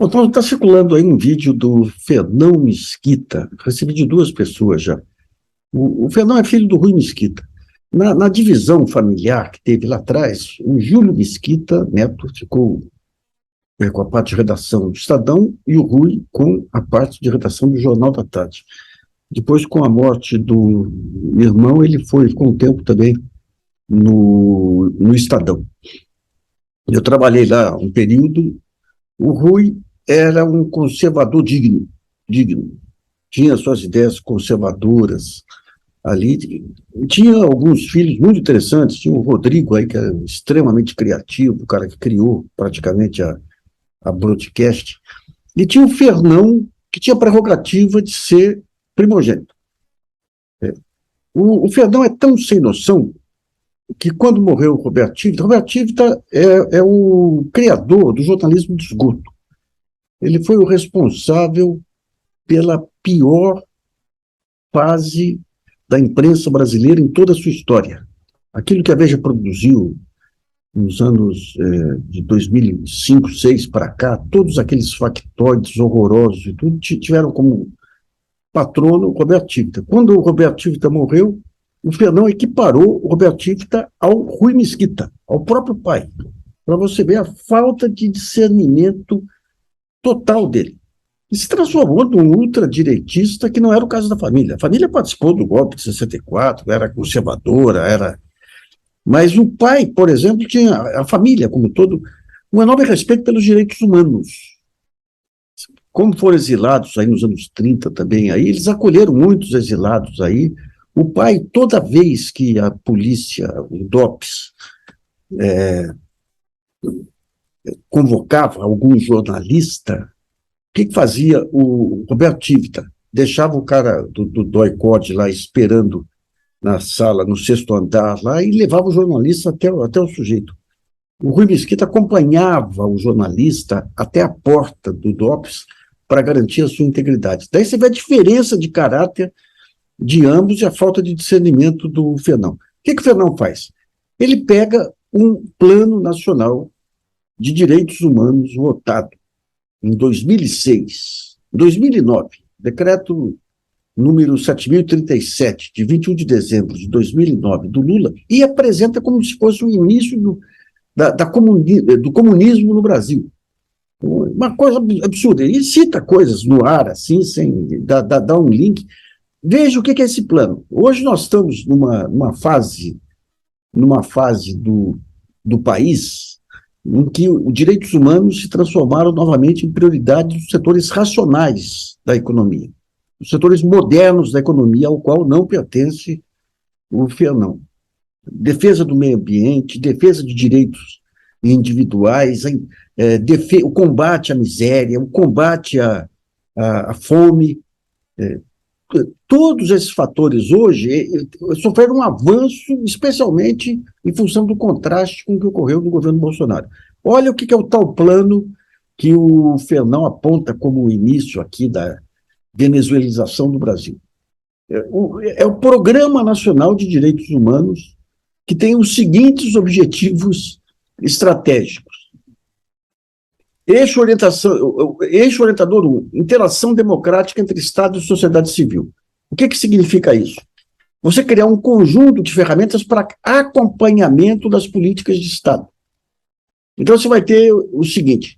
Então, está circulando aí um vídeo do Fernão Mesquita, recebi de duas pessoas já. O Fernão é filho do Rui Mesquita. Na divisão familiar que teve lá atrás, o Júlio Mesquita Neto ficou com a parte de redação do Estadão e o Rui com a parte de redação do Jornal da Tarde. Depois, com a morte do irmão, ele ficou um tempo também no Estadão. Eu trabalhei lá um período. O Rui era um conservador digno. Tinha suas ideias conservadoras ali. Tinha alguns filhos muito interessantes. Tinha o Rodrigo aí, que era extremamente criativo, o cara que criou praticamente a broadcast. E tinha o Fernão, que tinha a prerrogativa de ser primogênito. O Fernão é tão sem noção que quando morreu o Roberto Tivita é o criador do jornalismo de esgoto. Ele foi o responsável pela pior fase da imprensa brasileira em toda a sua história. Aquilo que a Veja produziu nos anos de 2005, 2006 para cá, todos aqueles factoides horrorosos e tudo, tiveram como patrono o Roberto Tivita. Quando o Roberto Tivita morreu, o Fernão equiparou o Roberto Tivita ao Rui Mesquita, ao próprio pai, para você ver a falta de discernimento total dele. E se transformou num ultradireitista que não era o caso da família. A família participou do golpe de 64, era conservadora, Mas o pai, por exemplo, tinha a família como todo um enorme respeito pelos direitos humanos. Como foram exilados aí nos anos 30 também, aí eles acolheram muitos exilados aí. O pai, toda vez que a polícia, o DOPS, convocava algum jornalista, o que fazia o Roberto Tivita? Deixava o cara do DOI-CODE lá esperando na sala, no sexto andar lá, e levava o jornalista até o sujeito. O Rui Mesquita acompanhava o jornalista até a porta do DOPS para garantir a sua integridade. Daí você vê a diferença de caráter de ambos e a falta de discernimento do Fernão. O que o Fernão faz? Ele pega um plano nacional de direitos humanos votado em 2006, 2009, decreto número 7.037, de 21 de dezembro de 2009, do Lula, e apresenta como se fosse o início do comunismo no Brasil. Uma coisa absurda. E cita coisas no ar, assim, sem dar um link. Veja o que é esse plano. Hoje nós estamos numa fase do país em que os direitos humanos se transformaram novamente em prioridade dos setores racionais da economia, os setores modernos da economia, ao qual não pertence o Fernão. Defesa do meio ambiente, defesa de direitos individuais, o combate à miséria, o combate à fome. Todos esses fatores hoje sofreram um avanço, especialmente em função do contraste com o que ocorreu no governo Bolsonaro. Olha o que é o tal plano que o Fernão aponta como o início aqui da venezuelização do Brasil. É o Programa Nacional de Direitos Humanos, que tem os seguintes objetivos estratégicos. Eixo orientador 1, interação democrática entre Estado e sociedade civil. O que significa isso? Você criar um conjunto de ferramentas para acompanhamento das políticas de Estado. Então você vai ter o seguinte: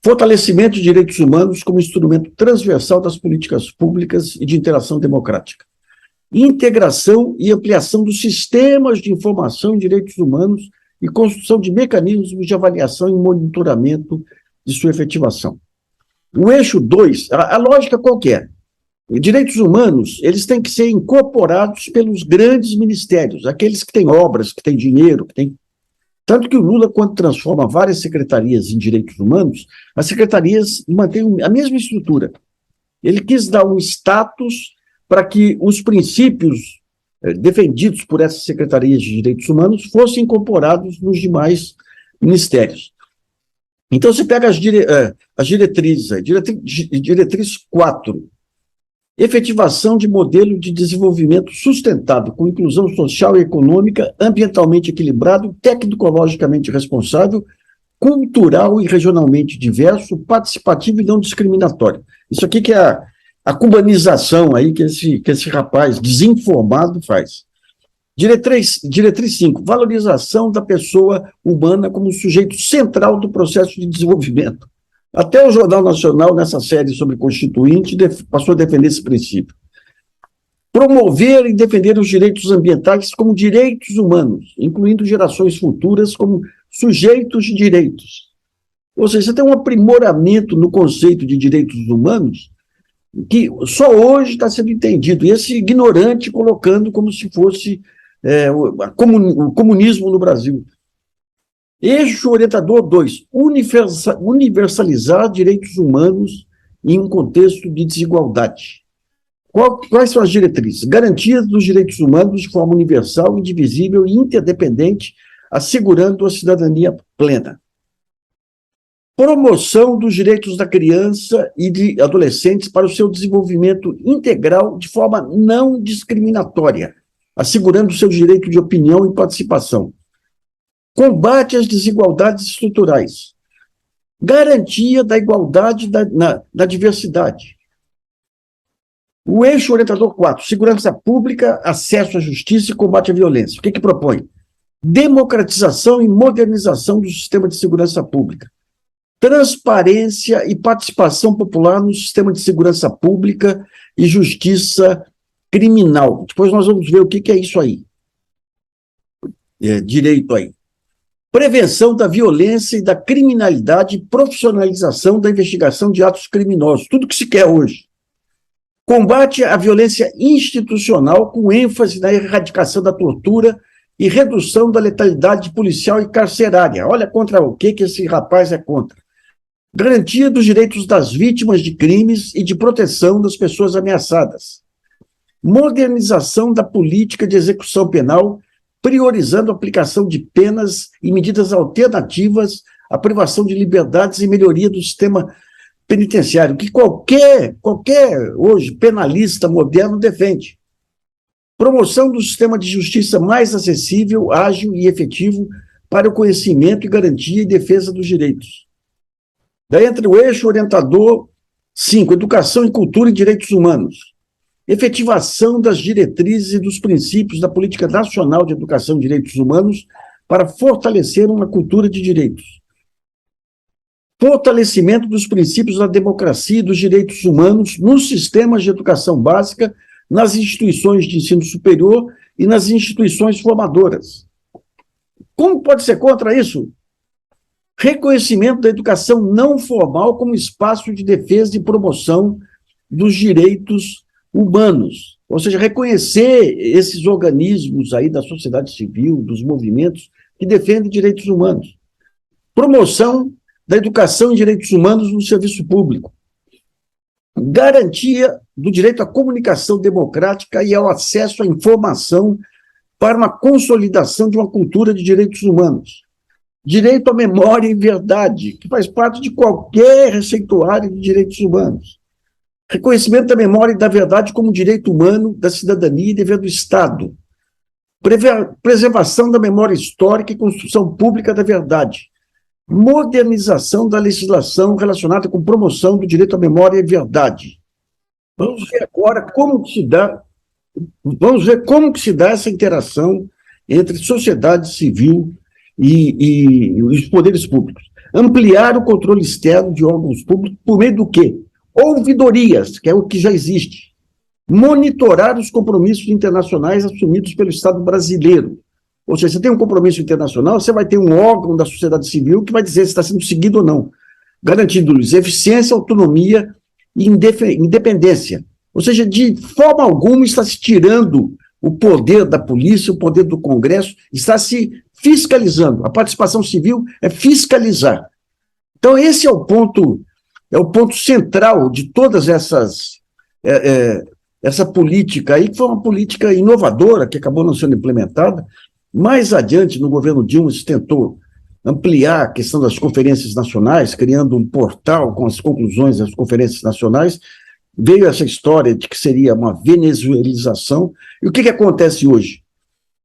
fortalecimento de direitos humanos como instrumento transversal das políticas públicas e de interação democrática. Integração e ampliação dos sistemas de informação em direitos humanos e construção de mecanismos de avaliação e monitoramento de sua efetivação. O eixo 2, a lógica qualquer. Direitos humanos, eles têm que ser incorporados pelos grandes ministérios, aqueles que têm obras, que têm dinheiro, que têm... Tanto que o Lula, quando transforma várias secretarias em direitos humanos, as secretarias mantêm a mesma estrutura. Ele quis dar um status para que os princípios defendidos por essas secretarias de direitos humanos fossem incorporados nos demais ministérios. Então, você pega as diretrizes, diretriz 4, efetivação de modelo de desenvolvimento sustentável, com inclusão social e econômica, ambientalmente equilibrado, tecnologicamente responsável, cultural e regionalmente diverso, participativo e não discriminatório. Isso aqui que é a cubanização aí que esse rapaz desinformado faz. Diretriz 5, valorização da pessoa humana como sujeito central do processo de desenvolvimento. Até o Jornal Nacional, nessa série sobre Constituinte, passou a defender esse princípio. Promover e defender os direitos ambientais como direitos humanos, incluindo gerações futuras como sujeitos de direitos. Ou seja, você tem um aprimoramento no conceito de direitos humanos que só hoje está sendo entendido, e esse ignorante colocando como se fosse o comunismo no Brasil. Eixo orientador 2, universalizar direitos humanos em um contexto de desigualdade. Quais são as diretrizes? Garantia dos direitos humanos de forma universal, indivisível e interdependente, assegurando a cidadania plena. Promoção dos direitos da criança e de adolescentes para o seu desenvolvimento integral de forma não discriminatória, assegurando o seu direito de opinião e participação. Combate às desigualdades estruturais. Garantia da igualdade na diversidade. O eixo orientador 4, segurança pública, acesso à justiça e combate à violência. O que propõe? Democratização e modernização do sistema de segurança pública. Transparência e participação popular no sistema de segurança pública e justiça criminal. Depois nós vamos ver o que é isso aí. Direito aí. Prevenção da violência e da criminalidade e profissionalização da investigação de atos criminosos. Tudo que se quer hoje. Combate à violência institucional com ênfase na erradicação da tortura e redução da letalidade policial e carcerária. Olha contra o que esse rapaz é contra. Garantia dos direitos das vítimas de crimes e de proteção das pessoas ameaçadas. Modernização da política de execução penal, priorizando a aplicação de penas e medidas alternativas à privação de liberdades e melhoria do sistema penitenciário, que qualquer hoje penalista moderno defende. Promoção do sistema de justiça mais acessível, ágil e efetivo para o conhecimento e garantia e defesa dos direitos. Daí entra o eixo orientador 5, educação e cultura e direitos humanos. Efetivação das diretrizes e dos princípios da Política Nacional de Educação e Direitos Humanos para fortalecer uma cultura de direitos. Fortalecimento dos princípios da democracia e dos direitos humanos nos sistemas de educação básica, nas instituições de ensino superior e nas instituições formadoras. Como pode ser contra isso? Reconhecimento da educação não formal como espaço de defesa e promoção dos direitos humanos. Ou seja, reconhecer esses organismos aí da sociedade civil, dos movimentos que defendem direitos humanos. Promoção da educação e direitos humanos no serviço público. Garantia do direito à comunicação democrática e ao acesso à informação para uma consolidação de uma cultura de direitos humanos. Direito à memória e verdade, que faz parte de qualquer receituário de direitos humanos. Reconhecimento da memória e da verdade como direito humano, da cidadania e dever do Estado. Preservação da memória histórica e construção pública da verdade. Modernização da legislação relacionada com promoção do direito à memória e verdade. Vamos ver agora como que se dá essa interação entre sociedade civil e os poderes públicos. Ampliar o controle externo de órgãos públicos por meio do quê? Ouvidorias, que é o que já existe. Monitorar os compromissos internacionais assumidos pelo Estado brasileiro. Ou seja, você tem um compromisso internacional, você vai ter um órgão da sociedade civil que vai dizer se está sendo seguido ou não, garantindo-lhes eficiência, autonomia e independência. Ou seja, de forma alguma está se tirando o poder da polícia, o poder do Congresso, está se fiscalizando. A participação civil é fiscalizar. Então, esse é o ponto central de todas essa política aí, que foi uma política inovadora, que acabou não sendo implementada. Mais adiante, no governo Dilma, se tentou ampliar a questão das conferências nacionais, criando um portal com as conclusões das conferências nacionais. Veio essa história de que seria uma venezuelização. E o que acontece hoje?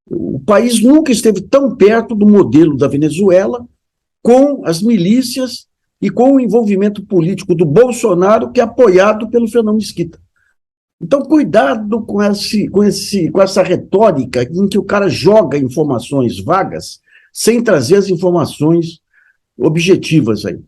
O país nunca esteve tão perto do modelo da Venezuela com as milícias e com o envolvimento político do Bolsonaro, que é apoiado pelo Fernando Mesquita. Então, cuidado com essa retórica em que o cara joga informações vagas sem trazer as informações objetivas aí.